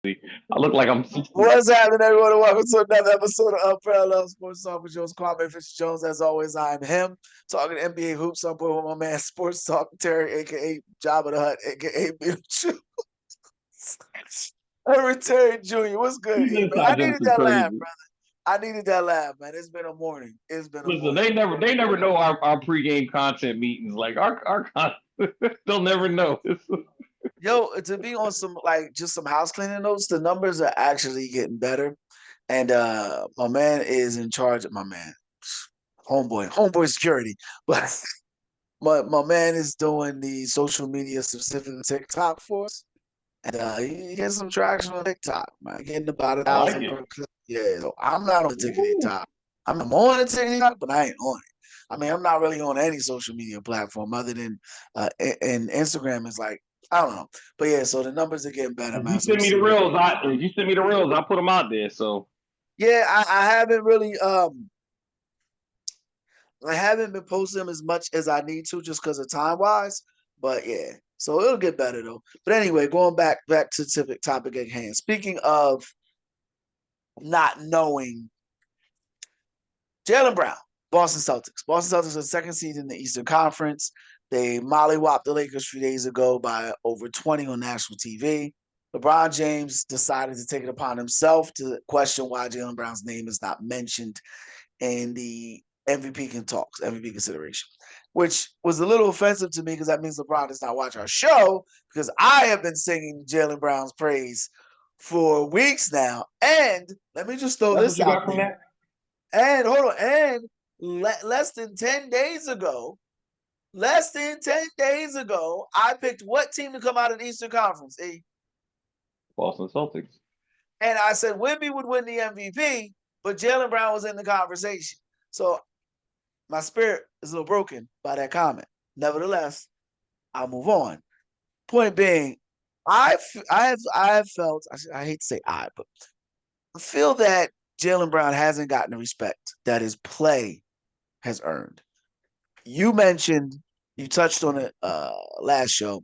I look like I'm 60. What's happening, everyone? Welcome to another episode of Unparalleled Sports Talk with Jones Kwame Fitzgerald. As always, I'm him talking NBA hoops. I'm with my man Sports Talk Terry, aka Jabba the Hutt, aka Mewtwo. Henry Terry Jr. What's good, These E man? I inside jokes needed are that laugh, crazy. bro. I needed that laugh, man. It's been a morning. It's been a Listen, morning. they never know our pregame content meetings. Like they'll never know. Yo, to be on some like just some house cleaning notes, the numbers are actually getting better. And my man is in charge of my man, homeboy security. But my man is doing the social media, specifically TikTok for us. And he gets some traction on TikTok, man. Getting about a I like thousand it. per clip. Yeah, so I'm not on Ooh. TikTok. I'm on the TikTok, but I ain't on it. I mean, I'm not really on any social media platform other than and Instagram is like, I don't know. But yeah, so the numbers are getting better, If man. you So we'll send me see the what. reels, I put them out there. So Yeah, I haven't been posting them as much as I need to just because of time wise. But yeah, so it'll get better though. But anyway, going back to the topic at hand. Speaking of not knowing, Jaylen Brown, Boston Celtics. Boston Celtics are second seed in the Eastern Conference. They mollywopped the Lakers a few days ago by over 20 on national TV. LeBron James decided to take it upon himself to question why Jaylen Brown's name is not mentioned in the MVP consideration, which was a little offensive to me because that means LeBron does not watch our show because I have been singing Jaylen Brown's praise for weeks now. And let me just throw that's what this you out got from there. that. And hold on, and less than 10 days ago, I picked what team to come out of the Eastern Conference, E? Boston Celtics. And I said Wemby would win the MVP, but Jaylen Brown was in the conversation. So my spirit is a little broken by that comment. Nevertheless, I'll move on. Point being, I've felt I hate to say but I feel that Jaylen Brown hasn't gotten the respect that his play has earned. You mentioned, you touched on it last show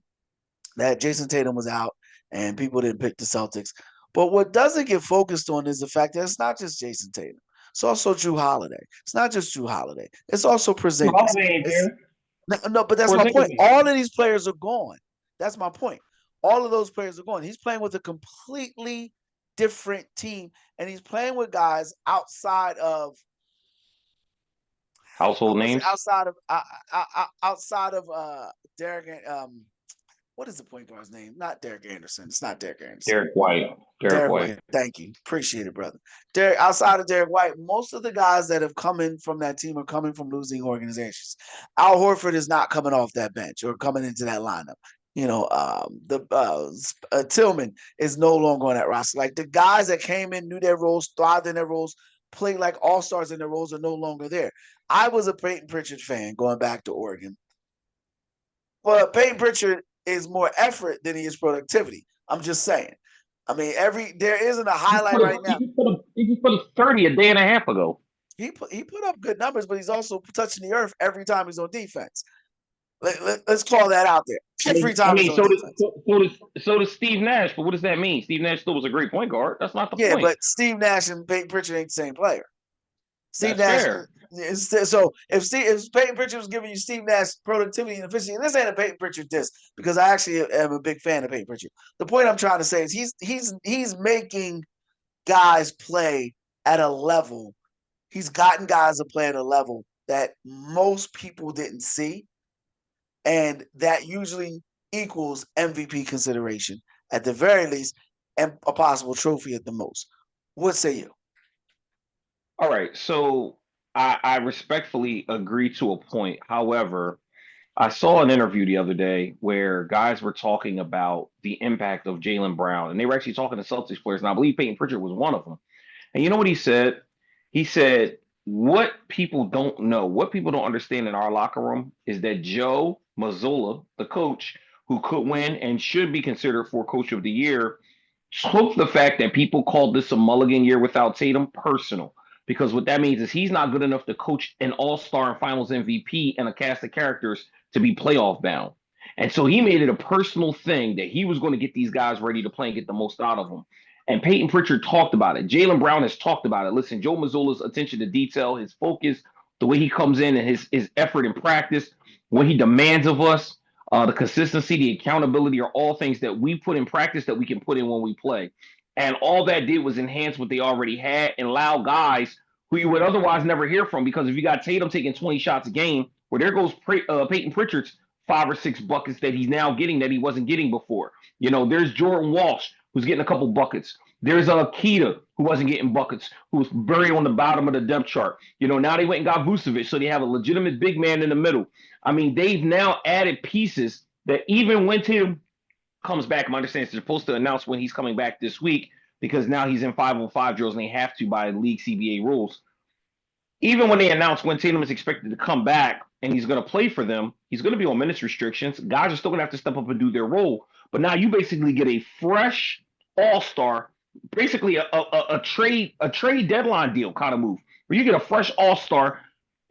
that Jayson Tatum was out and people didn't pick the Celtics. But what doesn't get focused on is the fact that it's not just Jayson Tatum. It's also Drew Holiday. It's not just Drew Holiday. It's also Porzingis. Holiday ain't It's there. no, but that's my Porzingis point. ain't All there. of these players are gone. That's my point. All of those players are gone. He's playing with a completely different team, and he's playing with guys outside of I Household want to say names. outside of Derek. What is the point guard's name? Not Derek Anderson. It's not Derek Anderson. Derek White. Derek Derek White. White. Thank you. Appreciate it, brother. Derek, outside of Derek White, most of the guys that have come in from that team are coming from losing organizations. Al Horford is not coming off that bench or coming into that lineup. You know, Tillman is no longer on that roster. Like the guys that came in, knew their roles, thrived in their roles, played like all stars in their roles are no longer there. I was a Peyton Pritchard fan going back to Oregon. Well, Peyton Pritchard is more effort than he is productivity. I'm just saying. I mean, there isn't a highlight right now. He just put a 30 a day and a half ago. He put up good numbers, but he's also touching the earth every time he's on defense. Let's call that out there. Every I time he's mean, on defense. so does Steve Nash. But what does that mean? Steve Nash still was a great point guard. That's not the Yeah, point. but Steve Nash and Peyton Pritchard ain't the same player. Steve That's Nash. fair. So if Peyton Pritchard was giving you Steve Nash productivity and efficiency, and this ain't a Peyton Pritchard diss because I actually am a big fan of Peyton Pritchard. The point I'm trying to say is he's making guys play at a level. He's gotten guys to play at a level that most people didn't see, and that usually equals MVP consideration at the very least, and a possible trophy at the most. What say you? All right. So I respectfully agree to a point. However, I saw an interview the other day where guys were talking about the impact of Jaylen Brown, and they were actually talking to Celtics players, and I believe Peyton Pritchard was one of them. And you know what he said? He said, what people don't know, what people don't understand in our locker room is that Joe Mazzulla, the coach, who could win and should be considered for coach of the year, took the fact that people called this a mulligan year without Tatum personal. Because what that means is he's not good enough to coach an all-star and finals MVP and a cast of characters to be playoff bound. And so he made it a personal thing that he was going to get these guys ready to play and get the most out of them. And Peyton Pritchard talked about it. Jaylen Brown has talked about it. Listen, Joe Mazzulla's attention to detail, his focus, the way he comes in and his effort in practice, what he demands of us, the consistency, the accountability are all things that we put in practice that we can put in when we play. And all that did was enhance what they already had and allow guys who you would otherwise never hear from. Because if you got Tatum taking 20 shots a game, well, there goes Peyton Pritchard's 5 or 6 buckets that he's now getting that he wasn't getting before. There's Jordan Walsh who's getting a couple buckets. There's Keita who wasn't getting buckets, who was buried on the bottom of the depth chart. Now they went and got Vucevic, so they have a legitimate big man in the middle. I mean, they've now added pieces that even when Tatum comes back, my understanding is they're supposed to announce when he's coming back this week because now he's in 5-on-5 drills and they have to by league CBA rules. Even when they announce when Tatum is expected to come back and he's going to play for them, he's going to be on minutes restrictions. Guys are still going to have to step up and do their role. But now you basically get a fresh All Star, basically a trade deadline deal kind of move, where you get a fresh All Star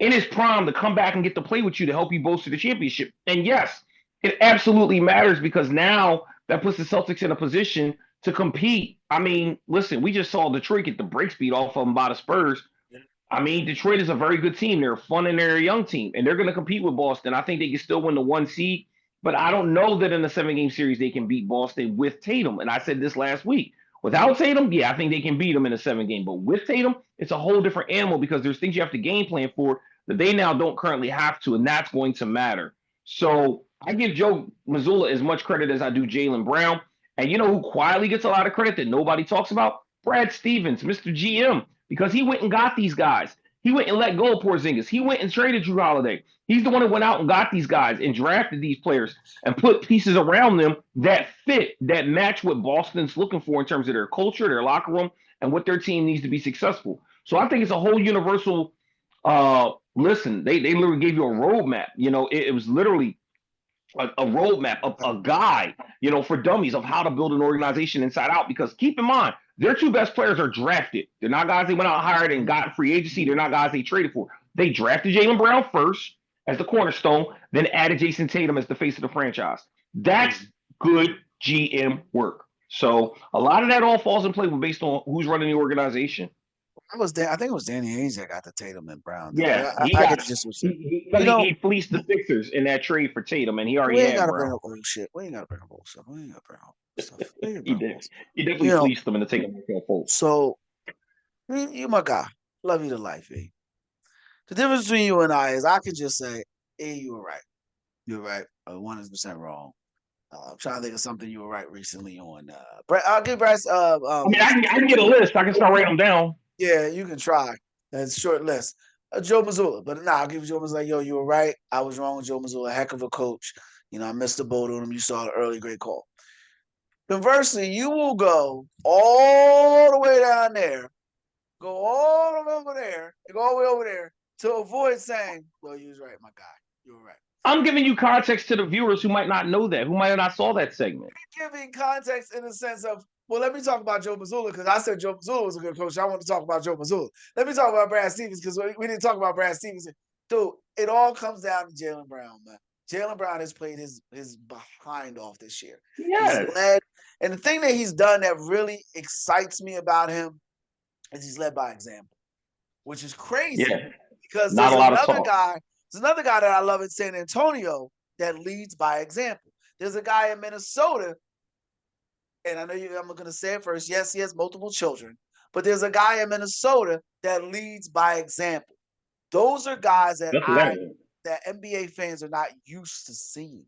in his prime to come back and get to play with you to help you bolster the championship. And yes, it absolutely matters because now that puts the Celtics in a position to compete. I mean, listen, we just saw Detroit get the break speed off of them by the Spurs. I mean, Detroit is a very good team. They're fun and they're a young team, and they're going to compete with Boston. I think they can still win the 1 seed, but I don't know that in a 7 game series they can beat Boston with Tatum. And I said this last week. Without Tatum, yeah, I think they can beat them in a 7 game. But with Tatum, it's a whole different animal because there's things you have to game plan for that they now don't currently have to, and that's going to matter. So I give Joe Mazzulla as much credit as I do Jaylen Brown. And you know who quietly gets a lot of credit that nobody talks about? Brad Stevens, Mr. GM, because he went and got these guys. He went and let go of Porzingis. He went and traded Drew Holiday. He's the one that went out and got these guys and drafted these players and put pieces around them that fit, that match what Boston's looking for in terms of their culture, their locker room, and what their team needs to be successful. So I think it's a whole universal listen. They literally gave you a roadmap. It was literally a roadmap, a guide, for dummies of how to build an organization inside out. Because keep in mind, their 2 best players are drafted. They're not guys they went out and hired and got free agency. They're not guys they traded for. They drafted Jaylen Brown first as the cornerstone, then added Jayson Tatum as the face of the franchise. That's good GM work. So a lot of that all falls in place based on who's running the organization. I think it was Danny Ainge that got the Tatum and Brown deal. Yeah, I, I get the gist of what you're saying. because You know, he fleeced the Sixers in that trade for Tatum, and he already we ain't had gotta bring Brown. up old shit. We ain't gotta bring up old stuff. We ain't gotta bring up old stuff. We ain't He bring up did. old stuff. He You definitely know, fleeced them into taking their fault. so you my guy. Love you to life, E. The difference between you and I is I could just say, hey, you were right. You're right. 100% wrong. I'm trying to think of something you were right recently on. I'll give Bryce. I mean, I can get a list. I can start writing them down. Yeah, you can try. That's short list. Joe Mazzulla, but I'll give Joe Mazzulla. Yo, you were right. I was wrong with Joe Mazzulla. Heck of a coach. I missed the boat on him. You saw the early great call. Conversely, you will go all the way down there, go all the way over there, and go all the way over there to avoid saying, "Well, you was right, my guy. You were right." I'm giving you context to the viewers who might not know that, who might have not saw that segment. Giving context in the sense of, well, let me talk about Joe Mazzulla because I said Joe Mazzulla was a good coach. I want to talk about Joe Mazzulla. Let me talk about Brad Stevens because we didn't talk about Brad Stevens. Dude, it all comes down to Jaylen Brown, man. Jaylen Brown has played his behind off this year. He's Yes. led, and the thing that he's done that really excites me about him is he's led by example, which is crazy Yeah. because Not a lot of talk. there's another guy that I love in San Antonio that leads by example. There's a guy in Minnesota, and I know I'm going to say it first. Yes, he has multiple children, but there's a guy in Minnesota that leads by example. Those are guys that That's that. that NBA fans are not used to seeing.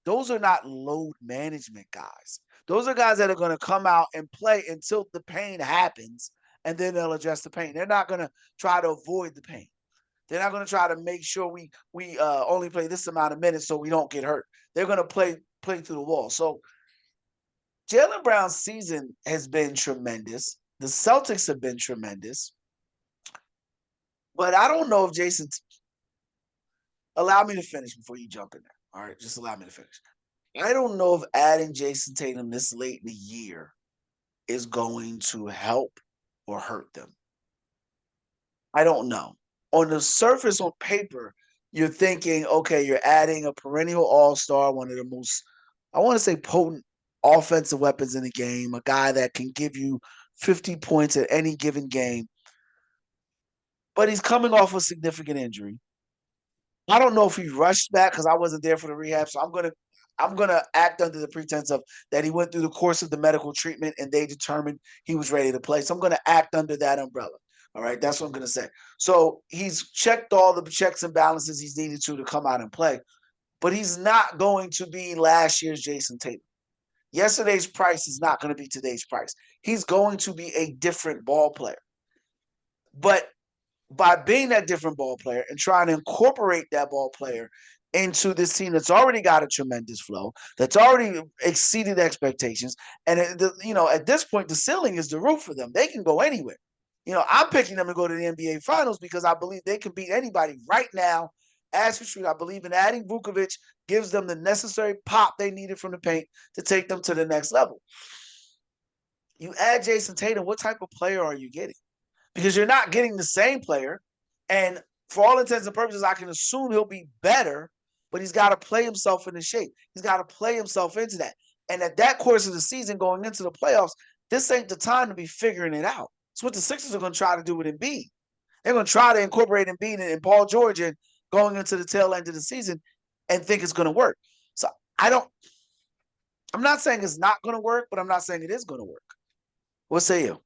Those are not load management guys. Those are guys that are going to come out and play until the pain happens, and then they'll address the pain. They're not going to try to avoid the pain. They're not going to try to make sure we only play this amount of minutes so we don't get hurt. They're going to play through the wall. So Jaylen Brown's season has been tremendous. The Celtics have been tremendous. But I don't know if Jason, allow me to finish before you jump in there. All right, just allow me to finish. I don't know if adding Jayson Tatum this late in the year is going to help or hurt them. I don't know. On the surface, on paper, you're thinking, okay, you're adding a perennial all-star, one of the most, I want to say, potent offensive weapons in the game, a guy that can give you 50 points at any given game, but he's coming off a significant injury. I don't know if he rushed back because I wasn't there for the rehab, so I'm gonna act under the pretense of that he went through the course of the medical treatment and they determined he was ready to play. So I'm gonna act under that umbrella. All right, that's what I'm gonna say. So he's checked all the checks and balances he's needed to come out and play, but he's not going to be last year's Jayson Tatum. Yesterday's price is not going to be today's price. He's going to be a different ball player. But by being that different ball player and trying to incorporate that ball player into this team that's already got a tremendous flow, that's already exceeded expectations, and at this point, the ceiling is the roof for them. They can go anywhere. I'm picking them to go to the NBA Finals because I believe they can beat anybody right now. As we speak, I believe in adding Vukovic gives them the necessary pop they needed from the paint to take them to the next level. You add Jayson Tatum, what type of player are you getting? Because you're not getting the same player. And for all intents and purposes, I can assume he'll be better, but he's got to play himself into shape. He's got to play himself into that. And at that course of the season going into the playoffs, this ain't the time to be figuring it out. It's what the Sixers are going to try to do with Embiid. They're going to try to incorporate Embiid and Paul George in going into the tail end of the season and think it's going to work. So I don't, I'm not saying it's not going to work, but I'm not saying it is going to work. What say you?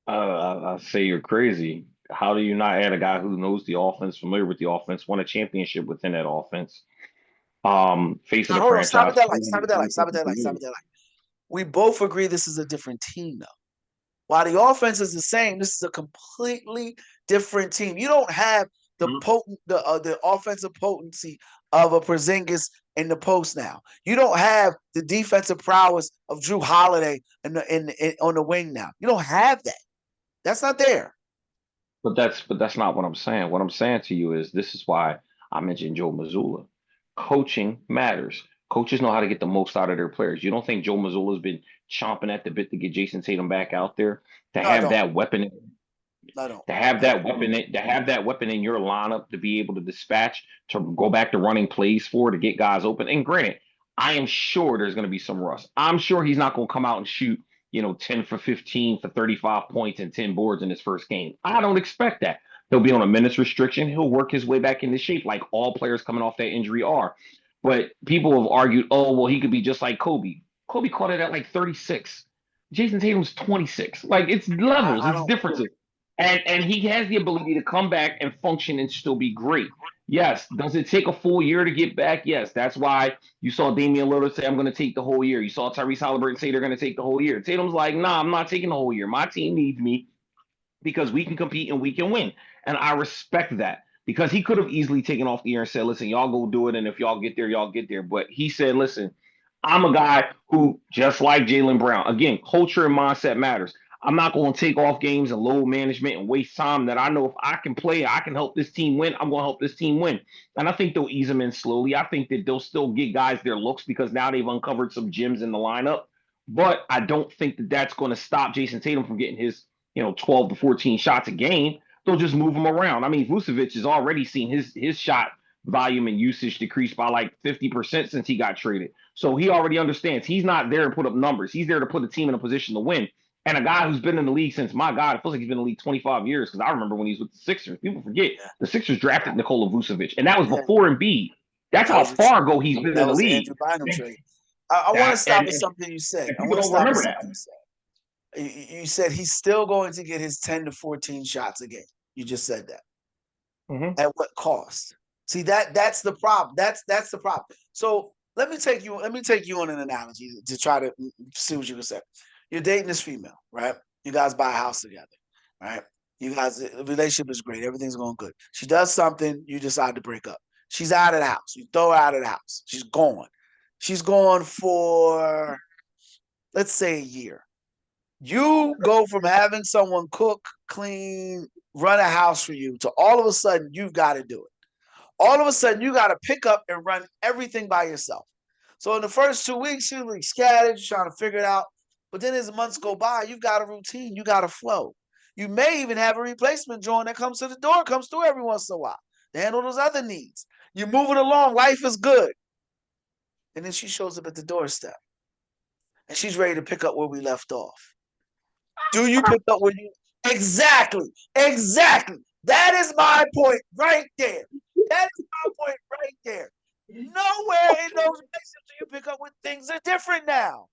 I say you're crazy. How do you not add a guy who knows the offense, familiar with the offense, won a championship within that offense? Face of Now, the hold on. Stop at franchise. that light. Stop at that light. Stop at that light. Stop at that light. We both agree this is a different team, though. While the offense is the same, this is a completely different team. You don't have the offensive potency of a Porzingis in the post now. You don't have the defensive prowess of Drew Holiday on the wing now. You don't have that. That's not there. But that's not what I'm saying. What I'm saying to you is this is why I mentioned Joe Mazzulla. Coaching matters. Coaches know how to get the most out of their players. You don't think Joe Mazzulla's been chomping at the bit to get Jason Tatum back out there to No, I have don't. that weapon, No, I don't. to have I don't. that weapon, to have that weapon in your lineup to be able to dispatch, to go back to running plays for, to get guys open. And granted, I am sure there's going to be some rust. I'm sure he's not going to come out and shoot, 10 for 15 for 35 points and 10 boards in his first game. I don't expect that. He'll be on a minutes restriction. He'll work his way back into shape like all players coming off that injury are. But people have argued, oh, well, he could be just like Kobe. Kobe caught it at like 36. Jason Tatum's 26. Like it's levels, I it's don't. differences. And he has the ability to come back and function and still be great. Yes. Does it take a full year to get back? Yes. That's why you saw Damian Lillard say, I'm going to take the whole year. You saw Tyrese Halliburton say they're going to take the whole year. Tatum's like, nah, I'm not taking the whole year. My team needs me because we can compete and we can win. And I respect that because he could have easily taken off the year and said, listen, y'all go do it. And if y'all get there, y'all get there. But he said, listen, I'm a guy who, just like Jaylen Brown, again, culture and mindset matters. I'm not going to take off games and load management and waste time that I know if I can play, I can help this team win. I'm going to help this team win. And I think they'll ease them in slowly. I think that they'll still get guys their looks because now they've uncovered some gems in the lineup. But I don't think that that's going to stop Jason Tatum from getting his 12 to 14 shots a game. They'll just move him around. I mean, Vucevic has already seen his shot volume and usage decrease by like 50% since he got traded. So he already understands he's not there to put up numbers. He's there to put the team in a position to win. And a guy who's been in the league since, my God, it feels like he's been in the league 25 years because I remember when he was with the Sixers. People forget Yeah, the Sixers drafted Nikola Vucevic, and that was yeah. before Embiid. That's That how was far ago he's been that in the was the league. Andrew Bynum trade. I want to That stop at something you said. and I people want to don't stop at remember something that. you said. You said he's still going to get his 10 to 14 shots a game. You just said that. Mm-hmm. At what cost? See that's the problem. That's the problem. So let me take you on an analogy to try to see what you can say. You're dating this female, right? You guys buy a house together, right? You guys the relationship is great, everything's going good. She does something, you decide to break up. She's out of the house. You throw her out of the house. She's gone. She's gone for let's say a year. You go from having someone cook, clean, run a house for you to all of a sudden you've got to do it. All of a sudden you got to pick up and run everything by yourself. So in the first 2 weeks, you're like scattered, you're trying to figure it out. But then as months go by, you've got a routine, you got a flow. You may even have a replacement joint that comes to the door, comes through every once in a while to handle those other needs. You're moving along, life is good. And then she shows up at the doorstep and she's ready to pick up where we left off. Do you pick up where you exactly? Exactly. That is my point right there. That is my point right there. Nowhere in those relationships do you pick up when things are different now.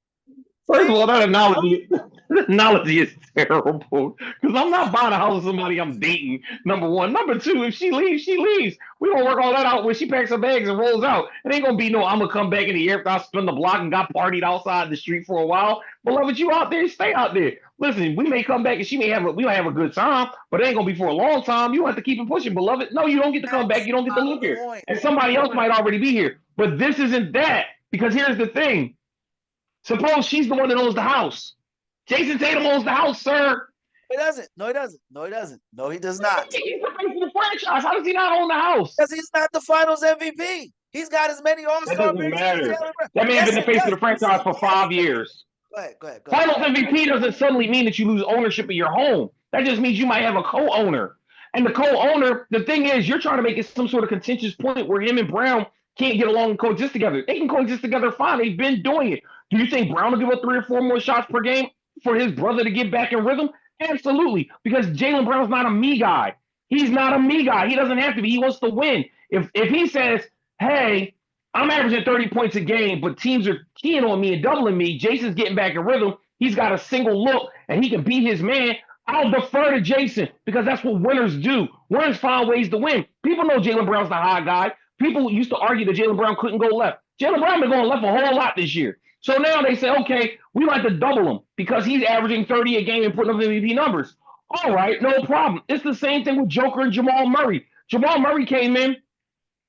First of all, Things that are analogy, that analogy is terrible. Because I'm not buying a house with somebody I'm dating. Number one. Number two, if she leaves, she leaves. We gonna work all that out when she packs her bags and rolls out. It ain't gonna be no. I'm gonna come back in the year after I spin the block and got partied outside the street for a while. Beloved, you out there, stay out there. Listen, we may come back and we might have a good time, but it ain't gonna be for a long time. You have to keep it pushing, beloved. No, you don't get to come back. that's You don't get to my live here, point. and somebody else might already be here. But this isn't that because here's the thing. Suppose she's the one that owns the house. Jayson Tatum owns the house, sir. He doesn't. No, he doesn't. No, he doesn't. No, he does not. He's the face of the franchise. How does he not own the house? Because he's not the finals MVP. He's got as many That all-star doesn't appearances as matter. Jalen Brown. That man Yes, been the it face of does. the franchise for Yes, 5 years. go ahead. Go ahead. Go ahead. Finals MVP doesn't suddenly mean that you lose ownership of your home. That just means you might have a co-owner. And the co-owner, the thing is, you're trying to make it some sort of contentious point where him and Brown can't get along and coexist together. They can coexist together fine. They've been doing it. Do you think Brown will give up 3 or 4 more shots per game for his brother to get back in rhythm? Absolutely. Because Jalen Brown's not a me guy. He's not a me guy. He doesn't have to be. He wants to win. If he says, hey, I'm averaging 30 points a game, but teams are keying on me and doubling me. Jason's getting back in rhythm. He's got a single look and he can beat his man. I'll defer to Jason because that's what winners do. Winners find ways to win. People know Jalen Brown's the high guy. People used to argue that Jalen Brown couldn't go left. Jalen Brown been going left a whole lot this year. So now they say, okay, we like to double him because he's averaging 30 a game and putting up MVP numbers. All right, no problem. It's the same thing with Joker and Jamal Murray. Jamal Murray came in,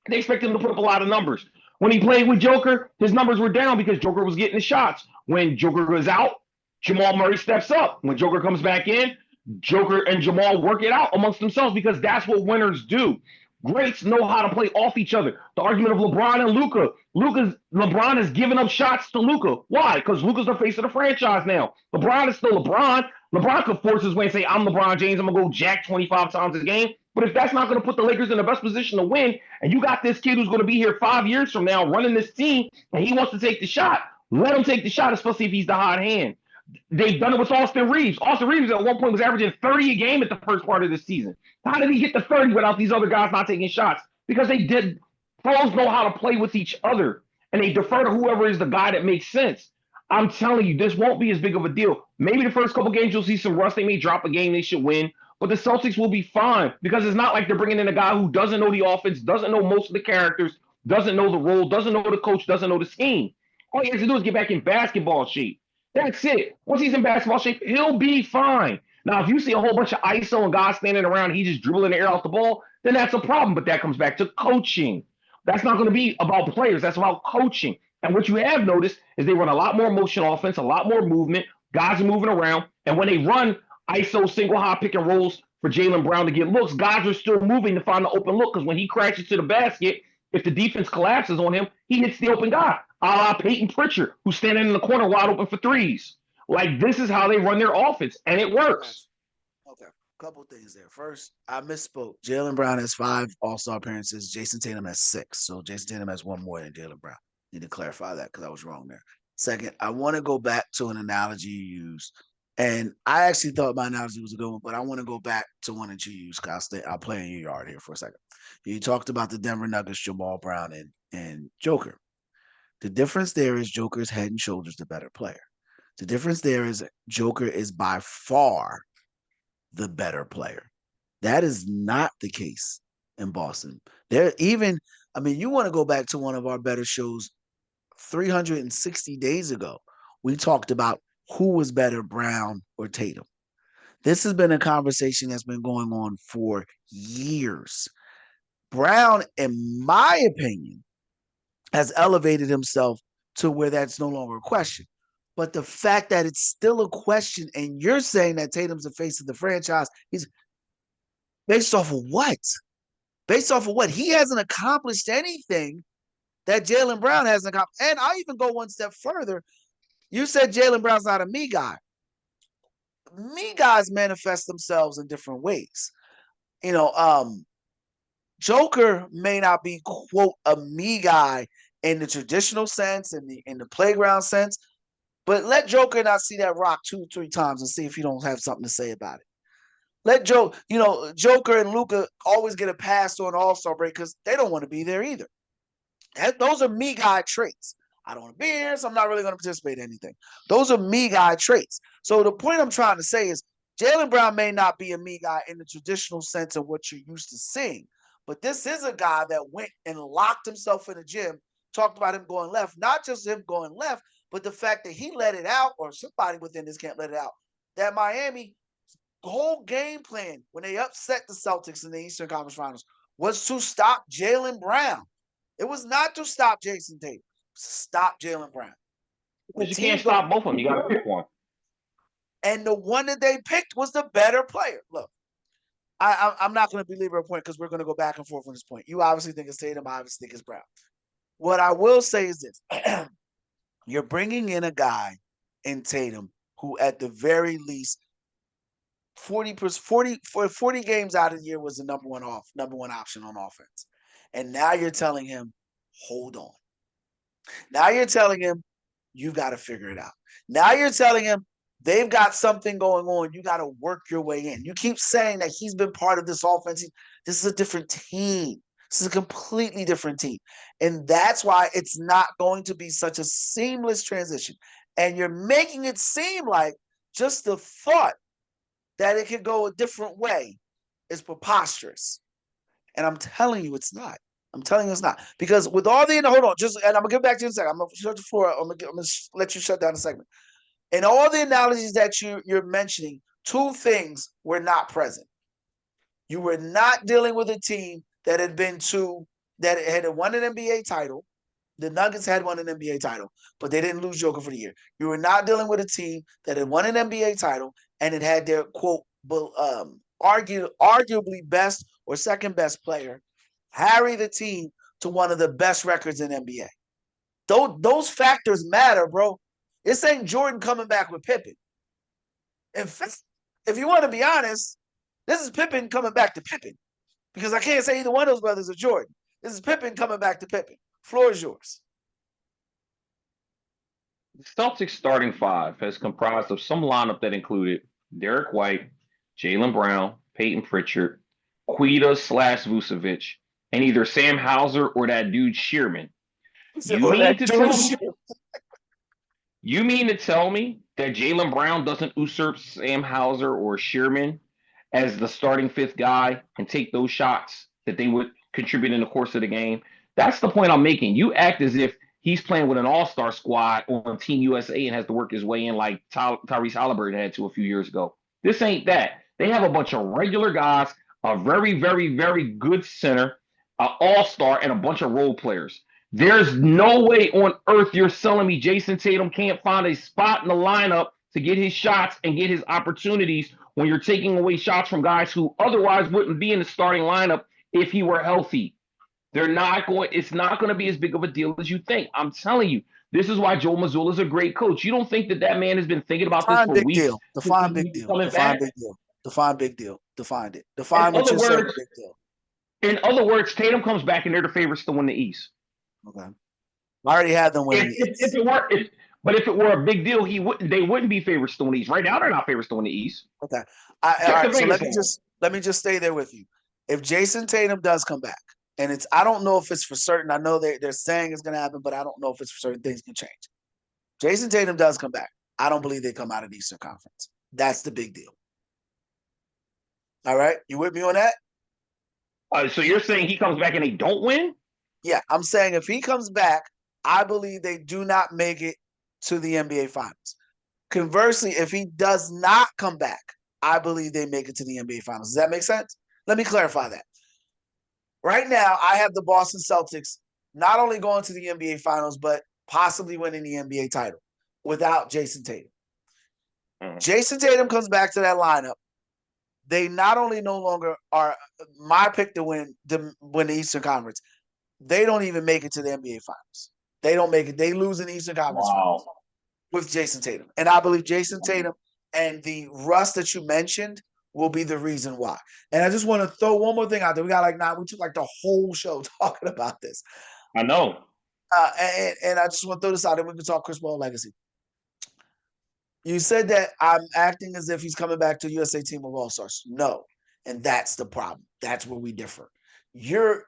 they expected him to put up a lot of numbers. When he played with Joker, his numbers were down because Joker was getting the shots. When Joker goes out, Jamal Murray steps up. When Joker comes back in, Joker and Jamal work it out amongst themselves because that's what winners do. Greats know how to play off each other. The argument of LeBron and Luka. LeBron is giving up shots to Luka. Why? Because Luka's the face of the franchise now. LeBron is still LeBron. LeBron could force his way and say, I'm LeBron James. I'm gonna go jack 25 times a game. But if that's not going to put the Lakers in the best position to win, and you got this kid who's going to be here 5 years from now running this team, and he wants to take the shot, let him take the shot, especially if he's the hot hand. They've done it with Austin Reeves. Austin Reeves at one point was averaging 30 a game at the first part of the season. How did he get to 30 without these other guys not taking shots? Because they did. Pros know how to play with each other, and they defer to whoever is the guy that makes sense. I'm telling you, this won't be as big of a deal. Maybe the first couple games you'll see some rust. They may drop a game they should win, but the Celtics will be fine because it's not like they're bringing in a guy who doesn't know the offense, doesn't know most of the characters, doesn't know the role, doesn't know the coach, doesn't know the scheme. All he has to do is get back in basketball shape. That's it. Once he's in basketball shape, he'll be fine. Now, if you see a whole bunch of ISO and guys standing around, he just dribbling the air out the ball, then that's a problem. But that comes back to coaching. That's not going to be about players. That's about coaching. And what you have noticed is they run a lot more motion offense, a lot more movement. Guys are moving around. And when they run ISO single high pick and rolls for Jalen Brown to get looks, guys are still moving to find the open look because when he crashes to the basket, if the defense collapses on him, he hits the open guy, a la Peyton Pritchard, who's standing in the corner wide open for threes. Like, this is how they run their offense, and it works. Okay. Couple things there. First, I misspoke. Jalen Brown has 5 All-Star appearances. Jayson Tatum has 6. So Jayson Tatum has 1 more than Jalen Brown. Need to clarify that because I was wrong there. Second, I want to go back to an analogy you used. And I actually thought my analogy was a good one, but I want to go back to one that you used. I'll play in your yard here for a second. You talked about the Denver Nuggets, Jamal Brown, and Joker. The difference there is Joker's head and shoulders the better player. The difference there is Joker is by far the better player. That is not the case in Boston. You want to go back to one of our better shows 360 days ago. We talked about who was better, Brown or Tatum. This has been a conversation that's been going on for years. Brown, in my opinion, has elevated himself to where that's no longer a question. But the fact that it's still a question, and you're saying that Tatum's the face of the franchise, he's based off of what? Based off of what? He hasn't accomplished anything that Jalen Brown hasn't accomplished. And I even go one step further. You said Jalen Brown's not a me guy. me guys manifest themselves in different ways. You know, Joker may not be quote a me guy in the traditional sense, in the playground sense, but let Joker not see that rock 2, 3 times and see if he don't have something to say about it. Let Joker and Luca always get a pass on All Star break because they don't want to be there either. Those are me guy traits. I don't want to be here, so I'm not really going to participate in anything. Those are me guy traits. So the point I'm trying to say is Jaylen Brown may not be a me guy in the traditional sense of what you're used to seeing, but this is a guy that went and locked himself in the gym, talked about him going left, not just him going left, but the fact that he let it out, or somebody within this can't let it out, that Miami whole game plan when they upset the Celtics in the Eastern Conference Finals was to stop Jaylen Brown. It was not to stop Jayson Tatum. Stop Jaylen Brown. The Because you can't team go, stop both of them. You got to pick one. and the one that they picked was the better player. Look, I'm not going to belabor a point because we're going to go back and forth on this point. You obviously think it's Tatum. I obviously think it's Brown. What I will say is this: you're bringing in a guy in Tatum who, at the very least, 40 games out of the year was the number one option on offense. And now you're telling him, hold on. Now you're telling him you got to figure it out. Now you're telling him they've got something going on. You got to work your way in. You keep saying that he's been part of this offense. This is a different team. This is a completely different team. And that's why it's not going to be such a seamless transition. And you're making it seem like just the thought that it could go a different way is preposterous. And I'm telling you, it's not. I'm telling you, it's not. Because with all the hold on, just and I'm gonna get back to you in a second. I'm gonna shut the floor. I'm gonna let you shut down the segment. And all the analogies that you're mentioning, two things were not present. You were not dealing with a team that had won an NBA title. The Nuggets had won an NBA title, but they didn't lose Joker for the year. You were not dealing with a team that had won an NBA title and it had their quote arguably best or second best player carry the team to one of the best records in NBA. Those factors matter, bro. This ain't Jordan coming back with Pippen. In fact, if you want to be honest, this is Pippen coming back to Pippen because I can't say either one of those brothers are Jordan. This is Pippen coming back to Pippen. Floor is yours. The Celtics starting five has comprised of some lineup that included Derek White, Jaylen Brown, Peyton Pritchard, Quita slash Vucevic, and either Sam Hauser or that dude Shearman. You mean to tell me? You mean to tell me that Jaylen Brown doesn't usurp Sam Hauser or Shearman as the starting fifth guy and take those shots that they would contribute in the course of the game? That's the point I'm making. You act as if he's playing with an all-star squad on Team USA and has to work his way in like Tyrese Halliburton had to a few years ago. This ain't that. They have a bunch of regular guys, a very, very, very good center, an all-star, and a bunch of role players. There's no way on earth you're selling me Jayson Tatum can't find a spot in the lineup to get his shots and get his opportunities when you're taking away shots from guys who otherwise wouldn't be in the starting lineup if he were healthy. They're not going, it's not going to be as big of a deal as you think. I'm telling you, this is why Joe Mazzulla is a great coach. You don't think that that man has been thinking about this Define for big weeks deal. since Define big he's deal. coming Define back? big deal. Define big deal. Defined it. In Define what other you're saying. words, Big deal. in other words, Tatum comes back and they're the favorites to win the East. Okay. I already had them winning the If East. it were, but if it were a big deal, they wouldn't be favorites to win the East. Right now, they're not favorites to win the East. Okay. All Check the right. So Vegas line. let me just stay there with you. If Jayson Tatum does come back, and I don't know if it's for certain. I know they're saying it's going to happen, but I don't know if it's for certain. Things can change. Jayson Tatum does come back. I don't believe they come out of the Eastern Conference. That's the big deal. All right. You with me on that? So you're saying he comes back and they don't win? Yeah. I'm saying if he comes back, I believe they do not make it to the NBA Finals. Conversely, if he does not come back, I believe they make it to the NBA Finals. Does that make sense? Let me clarify that. Right now, I have the Boston Celtics not only going to the NBA Finals, but possibly winning the NBA title without Jayson Tatum. Jayson Tatum comes back to that lineup. They not only no longer are my pick to win the Eastern Conference, they don't even make it to the NBA Finals. They don't make it. They lose in the Eastern Conference Finals Wow. with Jayson Tatum. And I believe Jayson Tatum And the rust that you mentioned will be the reason why. And I just want to throw one more thing out there. We got like now, we took like the whole show talking about this. I know. And I just want to throw this out there. We can talk Chris Paul legacy. You said that I'm acting as if he's coming back to USA team of All Stars. No. And that's the problem. That's where we differ. You're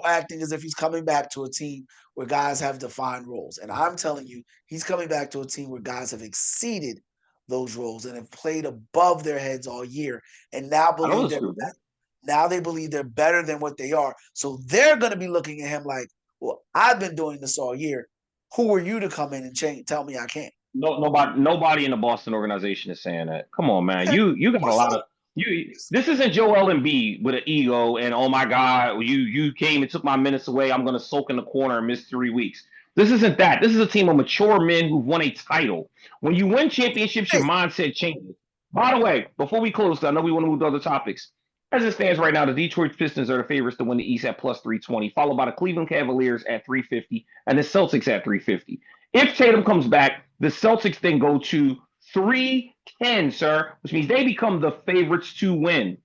acting as if he's coming back to a team where guys have defined roles. And I'm telling you, he's coming back to a team where guys have exceeded those roles and have played above their heads all year and now I don't believe they're disagree with that. now they believe they're better than what they are. So they're going to be looking at him like, well, I've been doing this all year. Who are you to come in and change? Tell me I can't. No, nobody in the Boston organization is saying that. Come on, man. Okay. You got a What's lot up? of you. This isn't Joel Embiid with an ego and oh my God, you came and took my minutes away. I'm gonna soak in the corner and miss 3 weeks. This isn't that. This is a team of mature men who've won a title. When you win championships, your Hey, mindset changes. By the way, before we close, I know we want to move to other topics. As it stands right now, the Detroit Pistons are the favorites to win the East at plus 320, followed by the Cleveland Cavaliers at 350 and the Celtics at 350. If Tatum comes back, the Celtics then go to 310, sir, which means they become the favorites to win.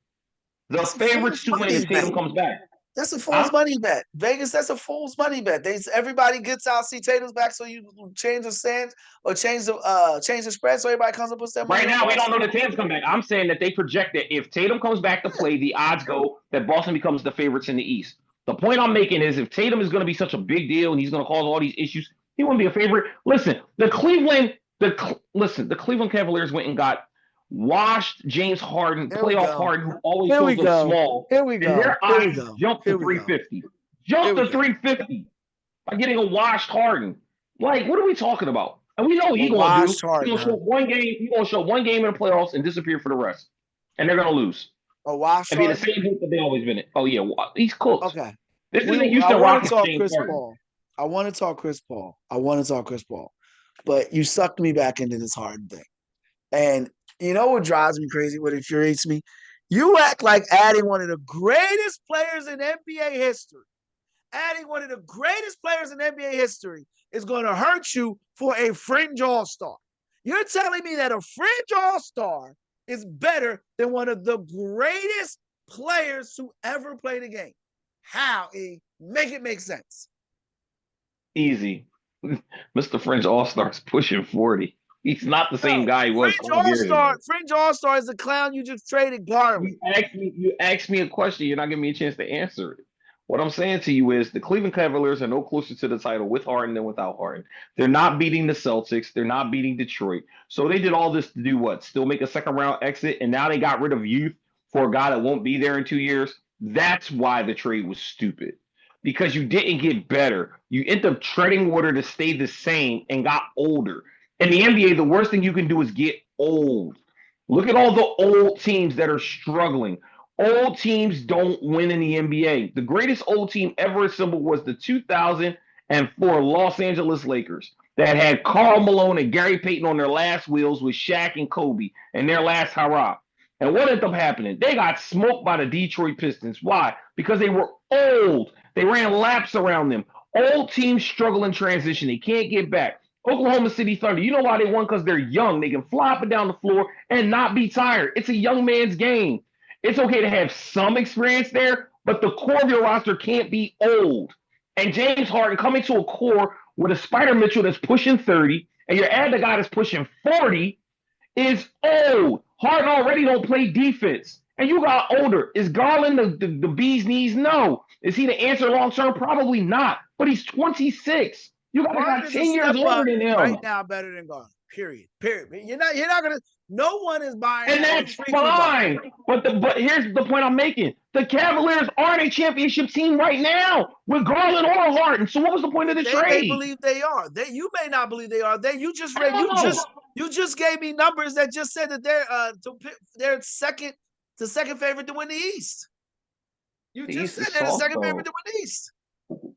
The that's a fool's favorites to win money if bet. Tatum comes back. That's a fool's Huh? money bet. Vegas, that's a fool's money bet. Everybody gets out, see Tatum's back, so you change the stands or change the spread, so everybody comes and puts their money Right on now, we don't Boston. know that Tatum's coming back. I'm saying that they project that if Tatum comes back to Yeah, play, the odds go that Boston becomes the favorites in the East. The point I'm making is if Tatum is going to be such a big deal and he's going to cause all these issues, he wouldn't be a favorite. Listen, the Cleveland Cavaliers went and got washed James Harden, here we playoff go. Harden, who always Here we shows up go. small, Here we and go. their Here we odds go. jumped to Here we go. 350. Here Jumped we to go. 350 by getting a washed Harden. Like, what are we talking about? And we know what A he's gonna do. washed He's Harden, gonna show huh? one game. He's gonna show one game in the playoffs and disappear for the rest. And they're gonna lose A washed and be the Harden. same group that they always been in. Oh yeah, he's cooked. Okay. This We isn't I Houston want to Rockets talk James Chris Harden. Paul. I want to talk Chris Paul. I want to talk Chris Paul. But you sucked me back into this Harden thing. And you know what drives me crazy? What infuriates me? You act like adding one of the greatest players in NBA history, adding one of the greatest players in NBA history is going to hurt you for a fringe all star. You're telling me that a fringe all star is better than one of the greatest players to ever play the game. How, E? Make it make sense. Easy. Mr. Fringe All Star's pushing 40. He's not the same No, guy he was 5 years ago. Fringe All Star is the clown you just traded Garland. You asked me a question. You're not giving me a chance to answer it. What I'm saying to you is the Cleveland Cavaliers are no closer to the title with Harden than without Harden. They're not beating the Celtics. They're not beating Detroit. So they did all this to do what? Still make a second round exit, and now they got rid of youth for a guy that won't be there in 2 years. That's why the trade was stupid. Because you didn't get better. You end up treading water to stay the same and got older. In the NBA, the worst thing you can do is get old. Look at all the old teams that are struggling. Old teams don't win in the NBA. The greatest old team ever assembled was the 2004 Los Angeles Lakers that had Karl Malone and Gary Payton on their last wheels with Shaq and Kobe and their last hurrah. And what ended up happening? They got smoked by the Detroit Pistons. Why? Because they were old. They ran laps around them. Old teams struggle in transition. They can't get back. Oklahoma City Thunder, you know why they won? Because they're young. They can fly up and down the floor and not be tired. It's a young man's game. It's okay to have some experience there, but the core of your roster can't be old. And James Harden coming to a core with a Spider Mitchell that's pushing 30, and you're adding a guy that's pushing 40, is old. Harden already don't play defense. And you got older. Is Garland the bee's knees? No. Is he the answer long term? Probably not. But he's 26. You got a Harden guy is a 10 years step older up than right him. now better than Garland. Period. Period. You're not gonna no one is buying And that or that's intrigued about that. fine. But here's the point I'm making. The Cavaliers aren't a championship team right now with Garland or Harden. So what was the point of the They may trade? believe they are. You may not believe they are. You just read How? you just gave me numbers that just said that they're second favorite to win the East. You The just East said is they're the soft second favorite though. to win the East.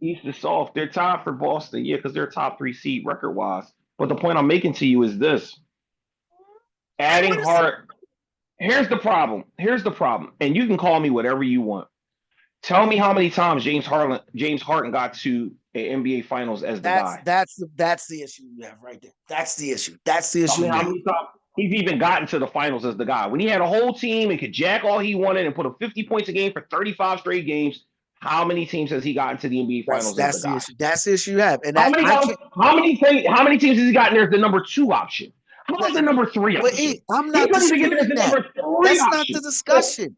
East is soft. They're tied for Boston, yeah, because they're top three seed record wise. But the point I'm making to you is this: And adding what is Hart. Here's the problem. Here's the problem. And you can call me whatever you want. Tell me how many times James Harden got to an NBA Finals as the guy. that's the issue you have right there. That's the issue. That's the Tell issue me you how have. many times. he's even gotten to the finals as the guy. When he had a whole team and could jack all he wanted and put up 50 points a game for 35 straight games, how many teams has he gotten to the NBA finals as the That's the guy? issue. That's the issue you have, and How that many I times? can't. How many teams has he gotten there as the number two option? How about the That, number three but option? I'm He's not not even getting there as disputing the that. number three That's not the option. So, discussion.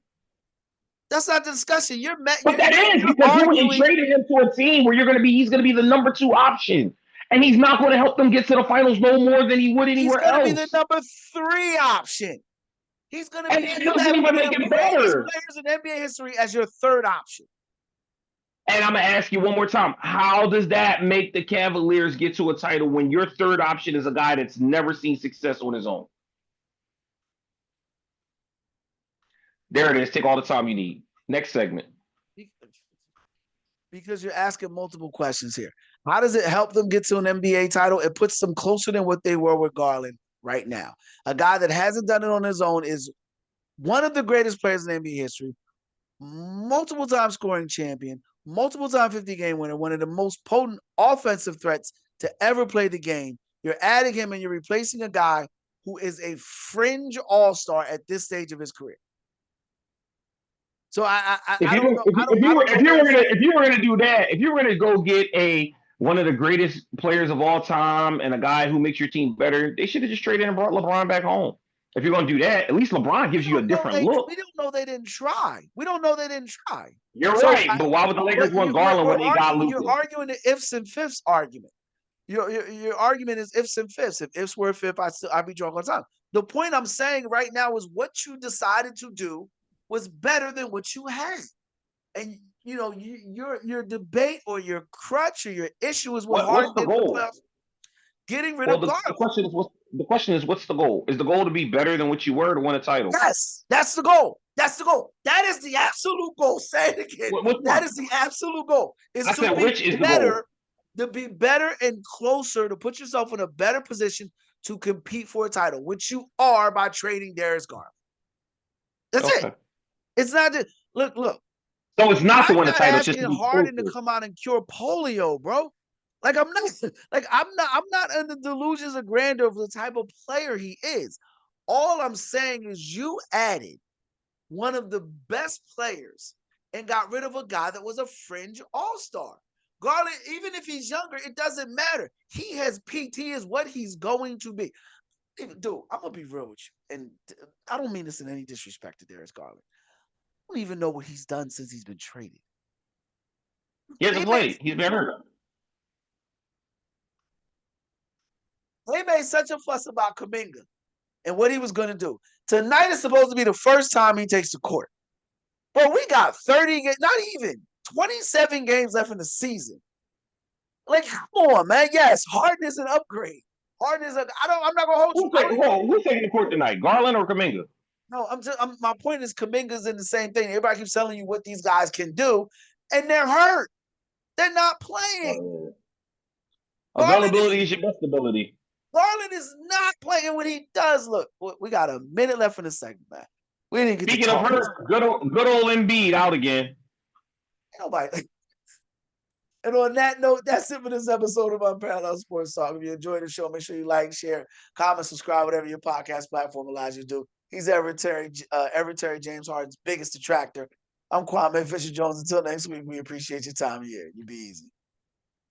That's not the discussion. You're but that is you're because you went and arguing. traded him to a team where he's going to be the number two option, and he's not going to help them get to the finals no more than he would He's anywhere going to be the else. number 3 option. He's going to And be. that You doesn't have one even of make the it greatest better. players in NBA history as your 3rd option. And I'm gonna ask you one more time: how does that make the Cavaliers get to a title when your third option is a guy that's never seen success on his own? There it is. Take all the time you need. Next segment. Because you're asking multiple questions here. How does it help them get to an NBA title? It puts them closer than what they were with Garland right now. A guy that hasn't done it on his own is one of the greatest players in NBA history, multiple time scoring champion, multiple time 50-game winner, one of the most potent offensive threats to ever play the game. You're adding him and you're replacing a guy who is a fringe all-star at this stage of his career. So If I you don't know. if I you were don't know where if you were gonna do that, if you were gonna go get a one of the greatest players of all time and a guy who makes your team better, they should have just traded and brought LeBron back home. If you're gonna do that, at least LeBron we gives you a don't know different look. we don't know they didn't try. We don't know they didn't try. You're So right, but why would the Lakers but want Garland when they got you're Luka? arguing the ifs and fifths argument. Your argument is ifs and fifths. If ifs were a fifth, I'd be drunk all the time. The point I'm saying right now is what you decided to do was better than what you had. And you know, your debate or your crutch or your issue is what What's Harden the did in the goal? playoffs, getting rid Well, of Garland. the question is what's the goal? Is the goal to be better than what you were to win a title? Yes, that's the goal. That's the goal. That is the absolute goal. Say it again. Which That one? is the absolute goal. Is I to said be which is the goal? better, and closer, to put yourself in a better position to compete for a title, which you are by trading Darius Garland. That's it. Okay. It's not just look. So it's not to I'm win a not title, it's just asking to be Harden to closer. come out and cure polio, bro. Like I'm not under delusions of grandeur of the type of player he is. All I'm saying is you added one of the best players and got rid of a guy that was a fringe all-star. Garland, even if he's younger, it doesn't matter. He has peaked. He is what he's going to be. Dude, I'm gonna be real with you, and I don't mean this in any disrespect to Darius Garland. I don't even know what he's done since he's been traded. He hasn't played. He's been hurt. They made such a fuss about Kuminga and what he was going to do. Tonight is supposed to be the first time he takes the court. But we got 30 games, not even 27 games left in the season. Like, come on, man. Yes, Harden is an upgrade. Harden is I'm not gonna hold you. Who's taking the court tonight? Garland or Kaminga? No, my point is Kuminga's in the same thing. Everybody keeps telling you what these guys can do, and they're hurt. They're not playing. Availability is your best ability. Garland is not playing when he does. Look, we got a minute left in the segment, man. We didn't get Speaking to of talk. hurt, good old Embiid out again. Nobody. And on that note, that's it for this episode of Unparalleled Sports Talk. If you enjoyed the show, make sure you like, share, comment, subscribe, whatever your podcast platform allows you to do. He's Everett Terry James Harden's biggest detractor. I'm Kwame Fisher Jones. Until next week, we appreciate your time here. You be easy.